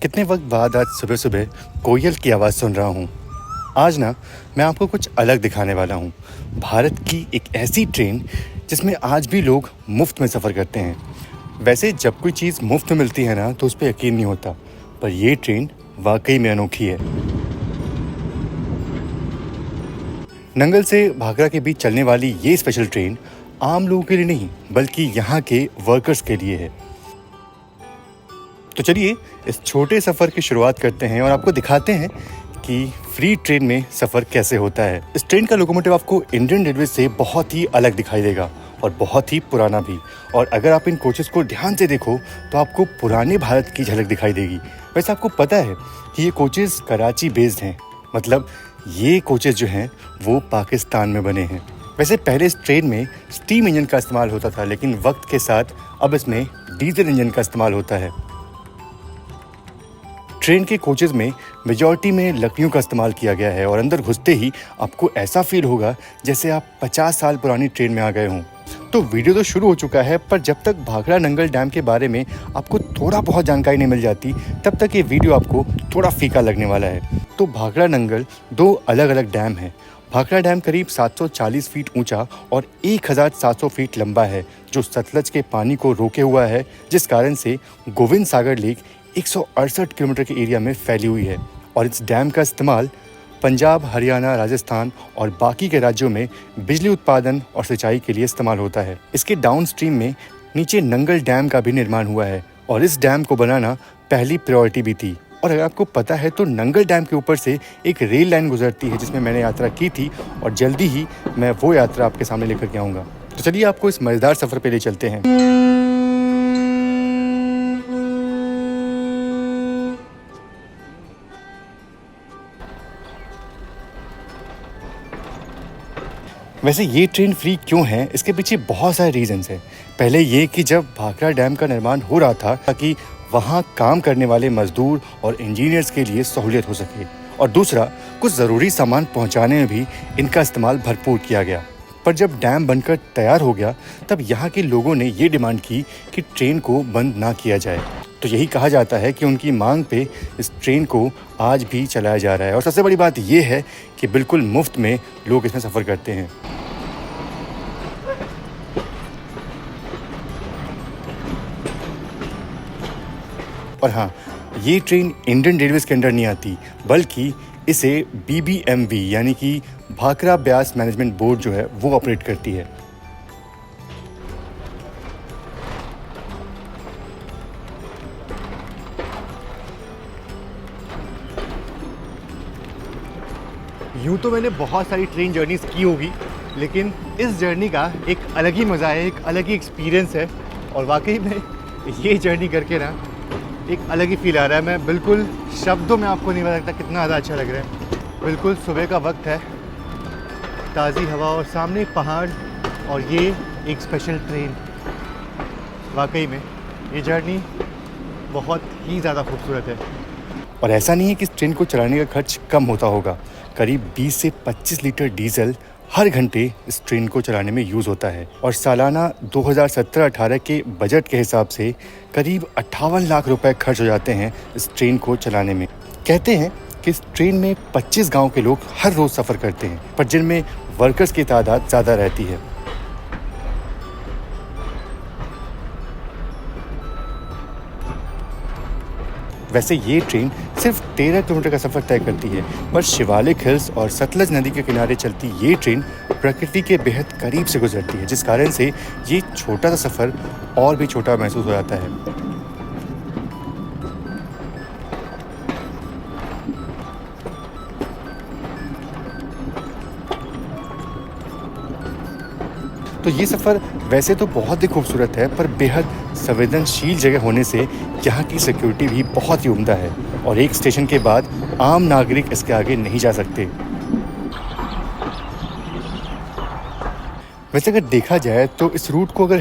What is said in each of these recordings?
कितने वक्त बाद आज सुबह सुबह कोयल की आवाज़ सुन रहा हूँ। आज ना मैं आपको कुछ अलग दिखाने वाला हूँ। भारत की एक ऐसी ट्रेन जिसमें आज भी लोग मुफ्त में सफ़र करते हैं। वैसे जब कोई चीज़ मुफ्त में मिलती है ना तो उस पर यकीन नहीं होता, पर ये ट्रेन वाकई में अनोखी है। नंगल से भाखड़ा के बीच चलने वाली ये स्पेशल ट्रेन आम लोगों के लिए नहीं बल्कि यहाँ के वर्कर्स के लिए है। तो चलिए इस छोटे सफ़र की शुरुआत करते हैं और आपको दिखाते हैं कि फ्री ट्रेन में सफ़र कैसे होता है। इस ट्रेन का लोकोमोटिव आपको इंडियन रेलवे से बहुत ही अलग दिखाई देगा और बहुत ही पुराना भी। और अगर आप इन कोचेस को ध्यान से देखो तो आपको पुराने भारत की झलक दिखाई देगी। वैसे आपको पता है कि ये कोचेस कराची बेस्ड हैं, मतलब ये कोचेस जो हैं वो पाकिस्तान में बने हैं। वैसे पहले इस ट्रेन में स्टीम इंजन का इस्तेमाल होता था, लेकिन वक्त के साथ अब इसमें डीजल इंजन का इस्तेमाल होता है। ट्रेन के कोचेस में मेजॉरिटी में लकड़ियों का इस्तेमाल किया गया है और अंदर घुसते ही आपको ऐसा फील होगा जैसे आप 50 साल पुरानी ट्रेन में आ गए हों। तो वीडियो तो शुरू हो चुका है, पर जब तक भाखड़ा नंगल डैम के बारे में आपको थोड़ा बहुत जानकारी नहीं मिल जाती तब तक ये वीडियो आपको थोड़ा फीका लगने वाला है। तो भाखड़ा नंगल दो अलग अलग डैम है। भाखड़ा डैम करीब 740 फीट ऊंचा और 1700 फीट लंबा है, जो सतलज के पानी को रोके हुआ है, जिस कारण से गोविंद सागर लेक 168 किलोमीटर के एरिया में फैली हुई है। और इस डैम का इस्तेमाल पंजाब, हरियाणा, राजस्थान और बाकी के राज्यों में बिजली उत्पादन और सिंचाई के लिए इस्तेमाल होता है। इसके डाउन स्ट्रीम में नीचे नंगल डैम का भी निर्माण हुआ है और इस डैम को बनाना पहली प्रायोरिटी भी थी। और अगर आपको पता है तो नंगल डैम के ऊपर से एक रेल लाइन गुजरती है जिसमें मैंने यात्रा की थी और जल्दी ही मैं वो यात्रा आपके सामने लेकर के आऊँगा। तो चलिए आपको इस मज़ेदार सफ़र पे ले चलते हैं। वैसे ये ट्रेन फ्री क्यों है, इसके पीछे बहुत सारे रीजंस हैं। पहले ये कि जब भाखड़ा डैम का निर्माण हो रहा था ताकि वहाँ काम करने वाले मजदूर और इंजीनियर्स के लिए सहूलियत हो सके, और दूसरा कुछ ज़रूरी सामान पहुँचाने में भी इनका इस्तेमाल भरपूर किया गया। पर जब डैम बनकर तैयार हो गया तब यहाँ के लोगों ने ये डिमांड की कि ट्रेन को बंद ना किया जाए। तो यही कहा जाता है कि उनकी मांग पे इस ट्रेन को आज भी चलाया जा रहा है। और सबसे बड़ी बात ये है कि बिल्कुल मुफ्त में लोग इसमें सफ़र करते हैं। और हाँ, ये ट्रेन इंडियन रेलवेज़ के अंडर नहीं आती, बल्कि इसे BBMV यानी कि भाखड़ा ब्यास मैनेजमेंट बोर्ड जो है वो ऑपरेट करती है। यूँ तो मैंने बहुत सारी ट्रेन जर्नीज़ की होगी, लेकिन इस जर्नी का एक अलग ही मज़ा है, एक अलग ही एक्सपीरियंस है। और वाकई में ये जर्नी करके ना एक अलग ही फील आ रहा है। मैं बिल्कुल शब्दों में आपको नहीं बता सकता कितना ज़्यादा अच्छा लग रहा है। बिल्कुल सुबह का वक्त है, ताज़ी हवा और सामने एक पहाड़ और ये एक स्पेशल ट्रेन। वाकई में ये जर्नी बहुत ही ज़्यादा खूबसूरत है। और ऐसा नहीं है कि इस ट्रेन को चलाने का खर्च कम होता होगा। करीब 20 से 25 लीटर डीजल हर घंटे इस ट्रेन को चलाने में यूज़ होता है। और सालाना 2017-18 के बजट के हिसाब से करीब 58 लाख रुपए खर्च हो जाते हैं इस ट्रेन को चलाने में। कहते हैं कि इस ट्रेन में 25 गांव के लोग हर रोज़ सफ़र करते हैं, पर जिनमें वर्कर्स की तादाद ज़्यादा रहती है। वैसे ये ट्रेन सिर्फ 13 किलोमीटर का सफ़र तय करती है, पर शिवालिक हिल्स और सतलज नदी के किनारे चलती ये ट्रेन प्रकृति के बेहद करीब से गुजरती है, जिस कारण से ये छोटा सा सफ़र और भी छोटा महसूस हो जाता है। तो ये सफ़र वैसे तो बहुत ही खूबसूरत है, पर बेहद संवेदनशील जगह होने से यहाँ की सिक्योरिटी भी बहुत ही उम्दा है और एक स्टेशन के बाद आम नागरिक इसके आगे नहीं जा सकते। वैसे अगर देखा जाए तो इस रूट पे अगर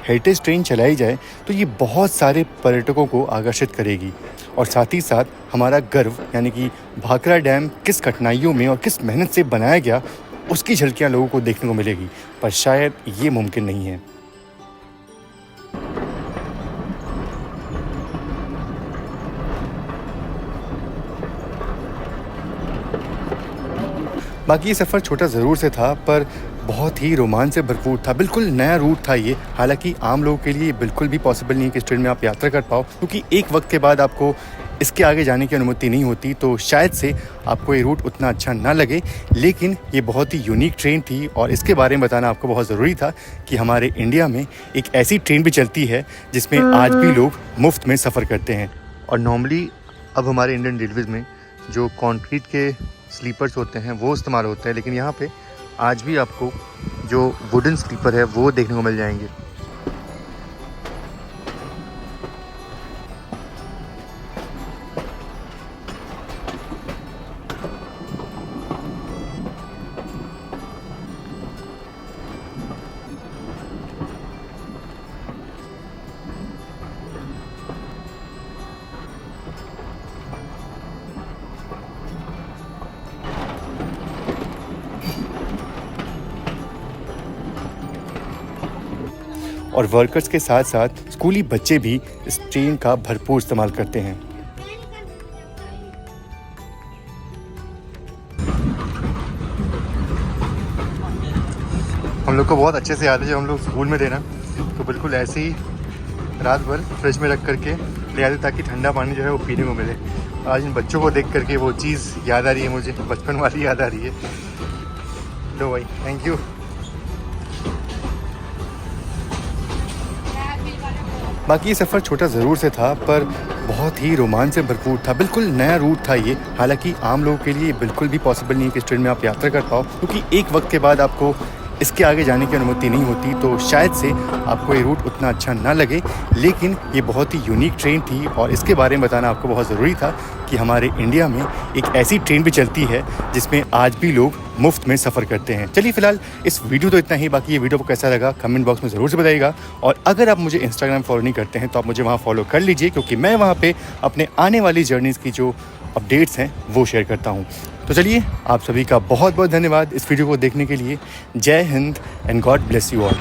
हेरिटेज ट्रेन चलाई जाए तो ये बहुत सारे पर्यटकों को आकर्षित करेगी और साथ ही साथ हमारा गर्व यानी कि भाखड़ा डैम किस कठिनाइयों में और किस मेहनत से बनाया गया उसकी झलकियाँ लोगों को देखने को मिलेगी, पर शायद ये मुमकिन नहीं है। बाकी ये सफ़र छोटा ज़रूर से था पर बहुत ही रोमांच से भरपूर था। बिल्कुल नया रूट था ये। हालांकि आम लोगों के लिए बिल्कुल भी पॉसिबल नहीं है कि इस ट्रेन में आप यात्रा कर पाओ, क्योंकि एक वक्त के बाद आपको इसके आगे जाने की अनुमति नहीं होती, तो शायद से आपको ये रूट उतना अच्छा ना लगे। लेकिन ये बहुत ही यूनिक ट्रेन थी और इसके बारे में बताना आपको बहुत ज़रूरी था कि हमारे इंडिया में एक ऐसी ट्रेन भी चलती है जिसमें आज भी लोग मुफ्त में सफ़र करते हैं। और नॉर्मली अब हमारे इंडियन रेलवेज़ में जो कंक्रीट के स्लीपर्स होते हैं वो इस्तेमाल होते हैं, लेकिन यहाँ पे आज भी आपको जो वुडन स्लीपर है वो देखने को मिल जाएंगे। और वर्कर्स के साथ साथ स्कूली बच्चे भी इस ट्रेन का भरपूर इस्तेमाल करते हैं। हम लोग को बहुत अच्छे से याद है जब हम लोग स्कूल में थे ना, तो बिल्कुल ऐसे ही रात भर फ्रिज में रख करके ले आते ताकि ठंडा पानी जो है वो पीने को मिले। आज इन बच्चों को देख करके वो चीज़ याद आ रही है, मुझे बचपन वाली याद आ रही है। लो भाई, थैंक यू। बाकी ये सफ़र छोटा ज़रूर से था पर बहुत ही रोमांच से भरपूर था। बिल्कुल नया रूट था ये। हालांकि आम लोगों के लिए बिल्कुल भी पॉसिबल नहीं है कि इस ट्रेन में आप यात्रा कर पाओ, क्योंकि एक वक्त के बाद आपको इसके आगे जाने की अनुमति नहीं होती, तो शायद से आपको ये रूट उतना अच्छा ना लगे। लेकिन ये बहुत ही यूनिक ट्रेन थी और इसके बारे में बताना आपको बहुत ज़रूरी था कि हमारे इंडिया में एक ऐसी ट्रेन भी चलती है जिसमें आज भी लोग मुफ्त में सफ़र करते हैं। चलिए फ़िलहाल इस वीडियो तो इतना ही। बाकी ये वीडियो को कैसा लगा कमेंट बॉक्स में ज़रूर से बताइएगा। और अगर आप मुझे इंस्टाग्राम फॉलो नहीं करते हैं तो आप मुझे वहाँ फॉलो कर लीजिए, क्योंकि मैं वहाँ पे अपने आने वाली जर्नीज़ की जो अपडेट्स हैं वो शेयर करता हूँ। तो चलिए, आप सभी का बहुत बहुत धन्यवाद इस वीडियो को देखने के लिए। जय Hind and God bless you all.